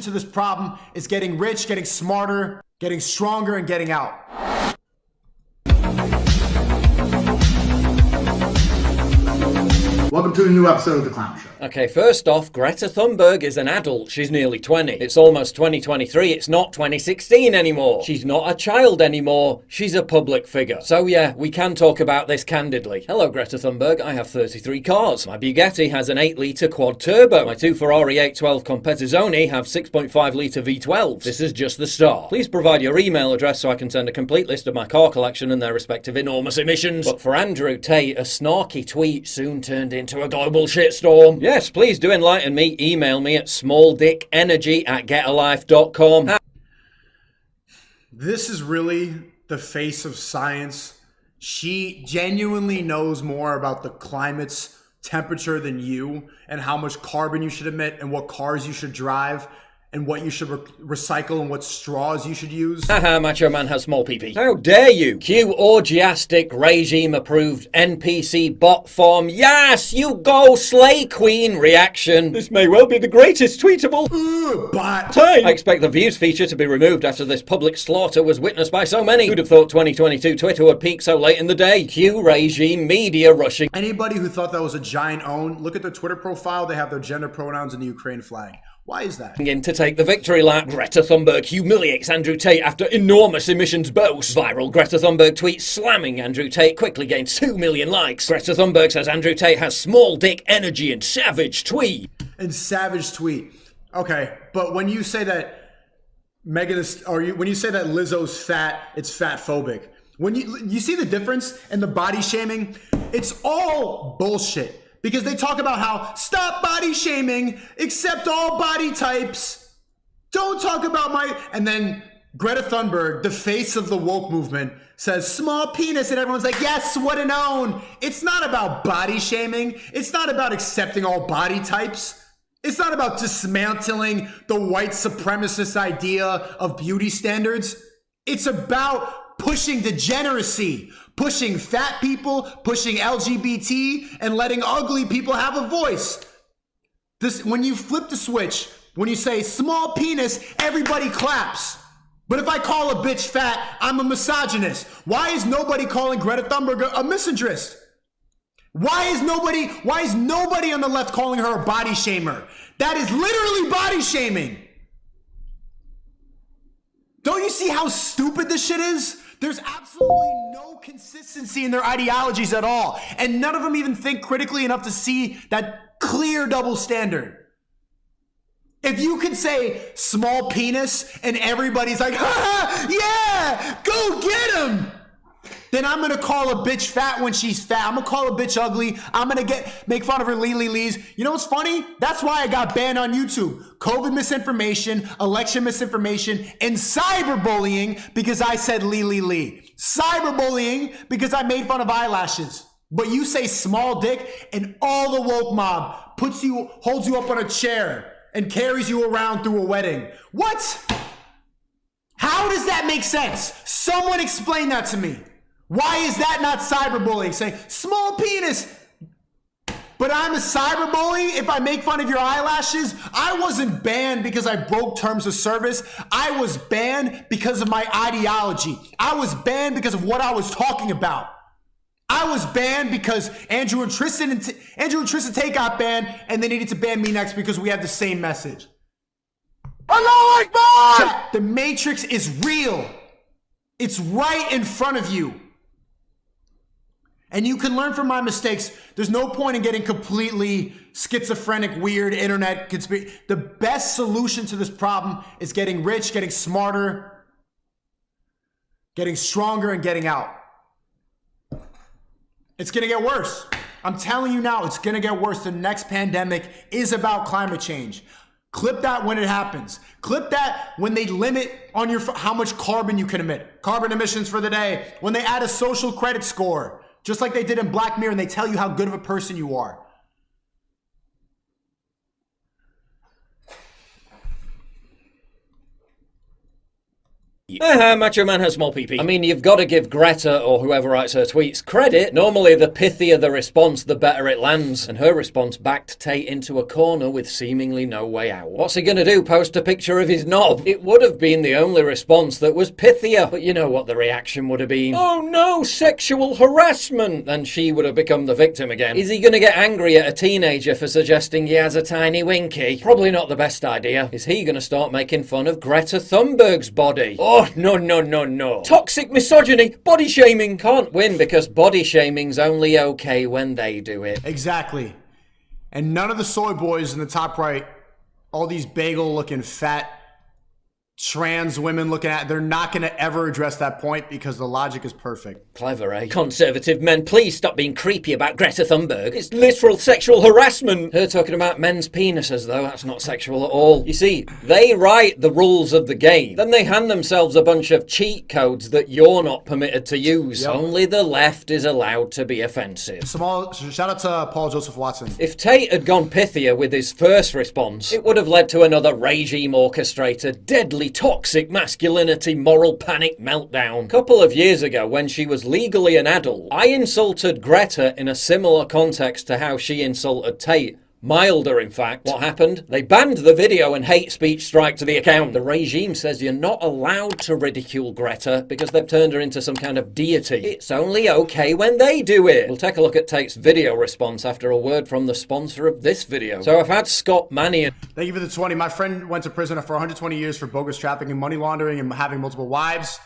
to this problem is getting rich, getting smarter, getting stronger, and getting out. Welcome to a new episode of The Clown Show. Okay, first off, Greta Thunberg is an adult. She's nearly 20. It's almost 2023. It's not 2016 anymore. She's not a child anymore. She's a public figure. So yeah, we can talk about this candidly. Hello, Greta Thunberg. I have 33 cars. My Bugatti has an 8-litre quad turbo. My two Ferrari 812 Competizioni have 6.5-litre V12s. This is just the start. Please provide your email address so I can send a complete list of my car collection and their respective enormous emissions. But for Andrew Tate, a snarky tweet soon turned into a global shitstorm. Yes, please do enlighten me. Email me at smalldickenergy@getalife.com. This is really the face of science. She genuinely knows more about the climate's temperature than you, and how much carbon you should emit, and what cars you should drive, and what you should recycle, and what straws you should use. Haha, macho man has small pee-pee. How dare you? Cue orgiastic, regime-approved NPC bot form. Yes, you go, slay queen reaction. This may well be the greatest tweet of all. But I expect the views feature to be removed after this public slaughter was witnessed by so many. Who'd have thought 2022 Twitter would peak so late in the day? Cue regime media rushing. anybody who thought that was a giant own, look at their Twitter profile. They have their gender pronouns in the Ukraine flag. Why is that? In to take the victory lap. Greta Thunberg humiliates Andrew Tate after enormous emissions boast. Viral Greta Thunberg tweet slamming Andrew Tate quickly gains 2 million likes. Greta Thunberg says Andrew Tate has small dick energy and savage tweet. And savage tweet. Okay, but when you say that when you say that Lizzo's fat, it's fat phobic. When you see the difference in the body shaming, it's all bullshit. Because they talk about how, stop body shaming, accept all body types. Don't talk about and then Greta Thunberg, the face of the woke movement, says small penis, and everyone's like, yes, what an own. It's not about body shaming. It's not about accepting all body types. It's not about dismantling the white supremacist idea of beauty standards. It's about pushing degeneracy, pushing fat people, pushing LGBT, and letting ugly people have a voice. When you flip the switch, when you say small penis, everybody claps. But if I call a bitch fat, I'm a misogynist. Why is nobody calling Greta Thunberg a misandrist? Why is nobody on the left calling her a body shamer? That is literally body shaming. Don't you see how stupid this shit is? There's absolutely no consistency in their ideologies at all. And none of them even think critically enough to see that clear double standard. If you could say small penis and everybody's like, ha, yeah, go get him, then I'm gonna call a bitch fat when she's fat. I'm gonna call a bitch ugly. I'm gonna make fun of her lees. You know what's funny? That's why I got banned on YouTube. COVID misinformation, election misinformation, and cyberbullying because I said lee. Cyberbullying because I made fun of eyelashes. But you say small dick and all the woke mob holds you up on a chair and carries you around through a wedding. What? How does that make sense? Someone explain that to me. Why is that not cyberbullying? Saying small penis, but I'm a cyberbully if I make fun of your eyelashes? I wasn't banned because I broke terms of service. I was banned because of my ideology. I was banned because of what I was talking about. I was banned because Andrew and Tristan Tate got banned, and they needed to ban me next because we have the same message. Allahu Akbar! Chat, the Matrix is real. It's right in front of you. And you can learn from my mistakes. There's no point in getting completely schizophrenic, weird internet conspiracy. The best solution to this problem is getting rich, getting smarter, getting stronger, and getting out. It's gonna get worse. I'm telling you now, it's gonna get worse. The next pandemic is about climate change. Clip that when it happens. Clip that when they limit on how much carbon you can emit. Carbon emissions for the day. When they add a social credit score. Just like they did in Black Mirror, and they tell you how good of a person you are. Macho Man has small pee-pee. I mean, you've got to give Greta, or whoever writes her tweets, credit. Normally, the pithier the response, the better it lands. And her response backed Tate into a corner with seemingly no way out. What's he gonna do, post a picture of his knob? It would have been the only response that was pithier. But you know what the reaction would have been? Oh no, sexual harassment! Then she would have become the victim again. Is he gonna get angry at a teenager for suggesting he has a tiny winky? Probably not the best idea. Is he gonna start making fun of Greta Thunberg's body? Oh, no, no, no, no. Toxic misogyny, body shaming. Can't win because body shaming's only okay when they do it. Exactly. And none of the soy boys in the top right, all these bagel-looking fat trans women looking at, they're not going to ever address that point because the logic is perfect. Clever, eh? Conservative men, please stop being creepy about Greta Thunberg. It's literal sexual harassment. Her talking about men's penises, though, that's not sexual at all. You see, they write the rules of the game. Then they hand themselves a bunch of cheat codes that you're not permitted to use. Yep. Only the left is allowed to be offensive. Shout out to Paul Joseph Watson. If Tate had gone pithier with his first response, it would have led to another regime-orchestrated, deadly toxic masculinity moral panic meltdown. A couple of years ago, when she was legally an adult, I insulted Greta in a similar context to how she insulted Tate. Milder, in fact. What happened? They banned the video and hate speech strike to the account. The regime says you're not allowed to ridicule Greta because they've turned her into some kind of deity. It's only okay when they do it. We'll take a look at Tate's video response after a word from the sponsor of this video. So I've had Scott Mannion. Thank you for the 20. My friend went to prison for 120 years for bogus trafficking, money laundering, and having multiple wives.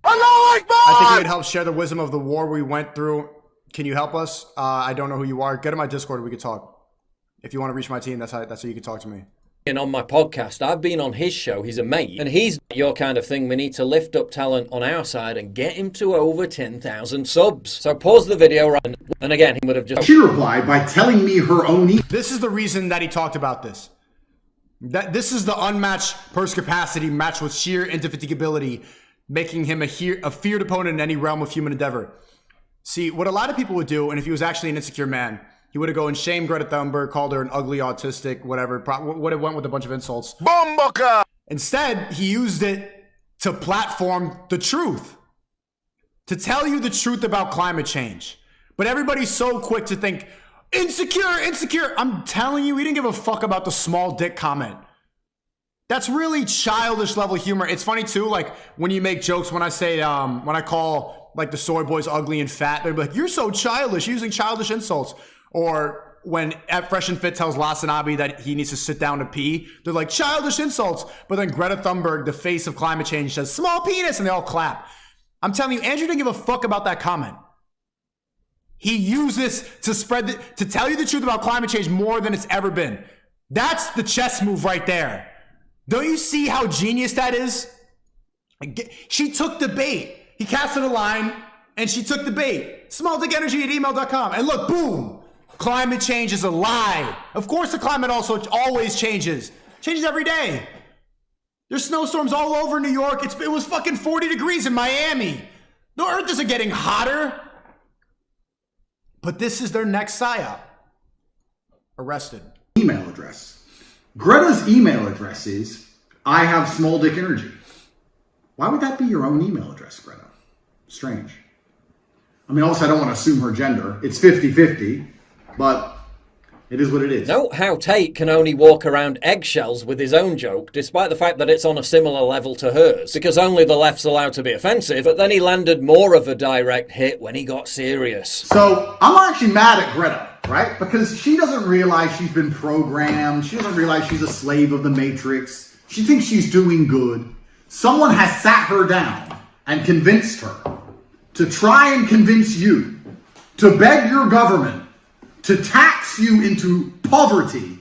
I think you would help share the wisdom of the war we went through. Can you help us? I don't know who you are. Get in my Discord and we can talk. If you want to reach my team, that's how you can talk to me. And on my podcast, I've been on his show. He's a mate, and he's your kind of thing. We need to lift up talent on our side and get him to over 10,000 subs. So pause the video, right? And again, he would have just... She replied by telling me her own... This is the reason that he talked about this. This is the unmatched purse capacity matched with sheer indefatigability, making him a feared opponent in any realm of human endeavor. See, what a lot of people would do, and if he was actually an insecure man, he would have gone and shamed Greta Thunberg, called her an ugly, autistic, whatever. Would have went with a bunch of insults. Bomboka! Instead, he used it to platform the truth. To tell you the truth about climate change. But everybody's so quick to think, insecure. I'm telling you, he didn't give a fuck about the small dick comment. That's really childish level humor. It's funny too, like when you make jokes, when I say, when I call like the soy boys ugly and fat, they're like, you're so childish, using childish insults. Or when Fresh and Fit tells Lasanabi that he needs to sit down to pee, they're like, childish insults. But then Greta Thunberg, the face of climate change, says, small penis, and they all clap. I'm telling you, Andrew didn't give a fuck about that comment. He used this to to tell you the truth about climate change more than it's ever been. That's the chess move right there. Don't you see how genius that is? She took the bait. He casted a line, and she took the bait. smalldickenergy@email.com. And look, boom. Climate change is a lie. Of course the climate also always changes. Changes every day. There's snowstorms all over New York. It was fucking 40 degrees in Miami. The earth isn't getting hotter. But this is their next psyop. Arrested. Email address. Greta's email address is, I have small dick energy. Why would that be your own email address, Greta? Strange. I mean, also, I don't want to assume her gender. It's 50-50. But it is what it is. Note how Tate can only walk around eggshells with his own joke, despite the fact that it's on a similar level to hers, because only the left's allowed to be offensive, but then he landed more of a direct hit when he got serious. So, I'm actually mad at Greta, right? Because she doesn't realize she's been programmed. She doesn't realize she's a slave of the Matrix. She thinks she's doing good. Someone has sat her down and convinced her to try and convince you to beg your government to tax you into poverty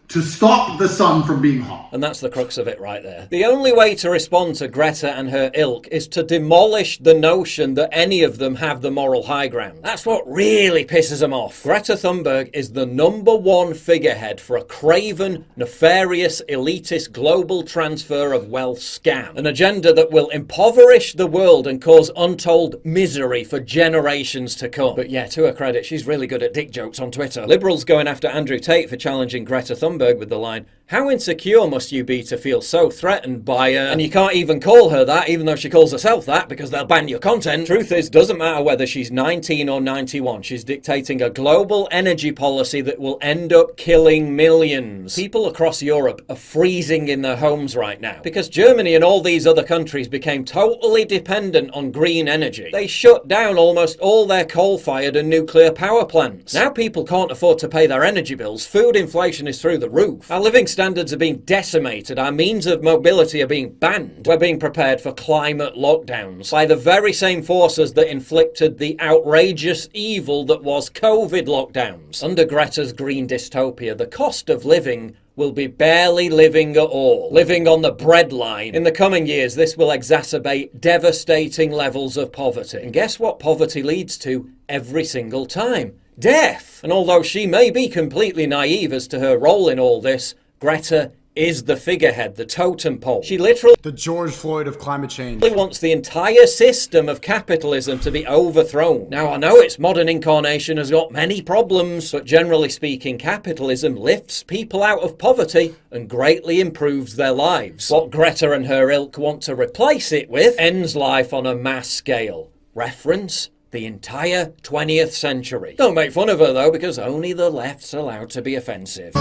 to stop the sun from being hot. And that's the crux of it right there. The only way to respond to Greta and her ilk is to demolish the notion that any of them have the moral high ground. That's what really pisses them off. Greta Thunberg is the #1 figurehead for a craven, nefarious, elitist global transfer of wealth scam. An agenda that will impoverish the world and cause untold misery for generations to come. But yeah, to her credit, she's really good at dick jokes on Twitter. Liberals going after Andrew Tate for challenging Greta Thunberg with the line, How insecure must you be to feel so threatened by her? And you can't even call her that, even though she calls herself that, because they'll ban your content. Truth is, doesn't matter whether she's 19 or 91, she's dictating a global energy policy that will end up killing millions. People across Europe are freezing in their homes right now, because Germany and all these other countries became totally dependent on green energy. They shut down almost all their coal-fired and nuclear power plants. Now people can't afford to pay their energy bills, food inflation is through the roof. Our living standards are being decimated, our means of mobility are being banned. We're being prepared for climate lockdowns by the very same forces that inflicted the outrageous evil that was COVID lockdowns. Under Greta's green dystopia, the cost of living will be barely living at all, living on the breadline. In the coming years, this will exacerbate devastating levels of poverty. And guess what poverty leads to every single time? Death! And although she may be completely naive as to her role in all this, Greta is the figurehead, the totem pole. She literally The George Floyd of climate change. wants the entire system of capitalism to be overthrown. Now, I know its modern incarnation has got many problems, but generally speaking, capitalism lifts people out of poverty and greatly improves their lives. What Greta and her ilk want to replace it with ends life on a mass scale. Reference? The entire 20th century. Don't make fun of her though, because only the left's allowed to be offensive.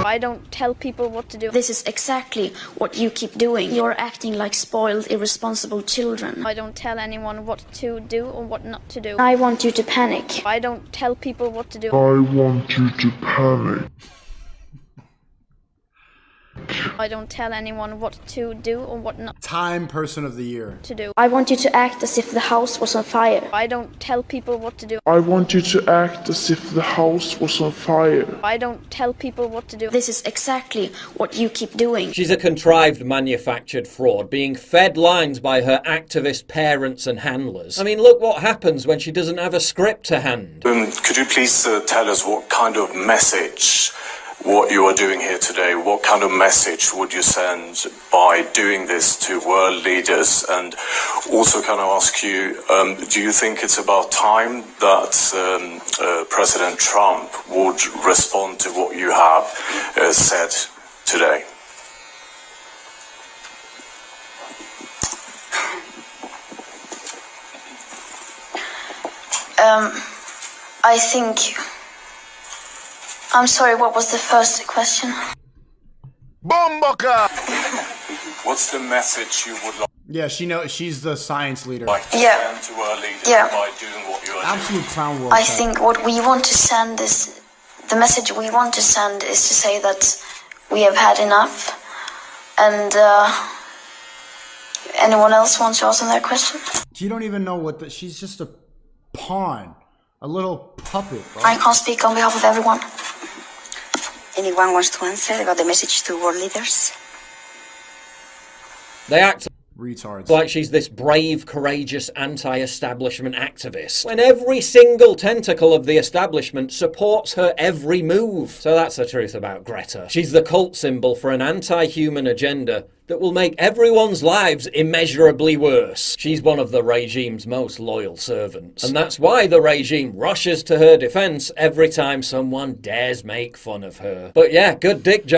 I don't tell people what to do. This is exactly what you keep doing. You're acting like spoiled, irresponsible children. I don't tell anyone what to do or what not to do. I want you to panic. I don't tell people what to do. I want you to panic. I don't tell anyone what to do or what not Time Person of the Year. to do. I want you to act as if the house was on fire. I don't tell people what to do. I want you to act as if the house was on fire. I don't tell people what to do. This is exactly what you keep doing. She's a contrived, manufactured fraud, being fed lines by her activist parents and handlers. I mean, look what happens when she doesn't have a script to hand. Could you please tell us what kind of message, what you are doing here today, what kind of message would you send by doing this to world leaders? And also can I ask you, do you think it's about time that President Trump would respond to what you have said today? I think... I'm sorry, what was the first question? What's the message you would Yeah, she's the science leader. like to Yeah. send to world leaders Yeah. by doing what you are doing? Absolute clown world. I think what we want to send is... The message we want to send is to say that we have had enough. And, anyone else wants to answer that question? You don't even know what she's just a pawn. A little puppet, bro. I can't speak on behalf of everyone. Anyone wants to answer about the message to world leaders? They act Retards. like she's this brave, courageous, anti-establishment activist, when every single tentacle of the establishment supports her every move. So that's the truth about Greta. She's the cult symbol for an anti-human agenda that will make everyone's lives immeasurably worse. She's one of the regime's most loyal servants. And that's why the regime rushes to her defense every time someone dares make fun of her. But yeah, good dick joke.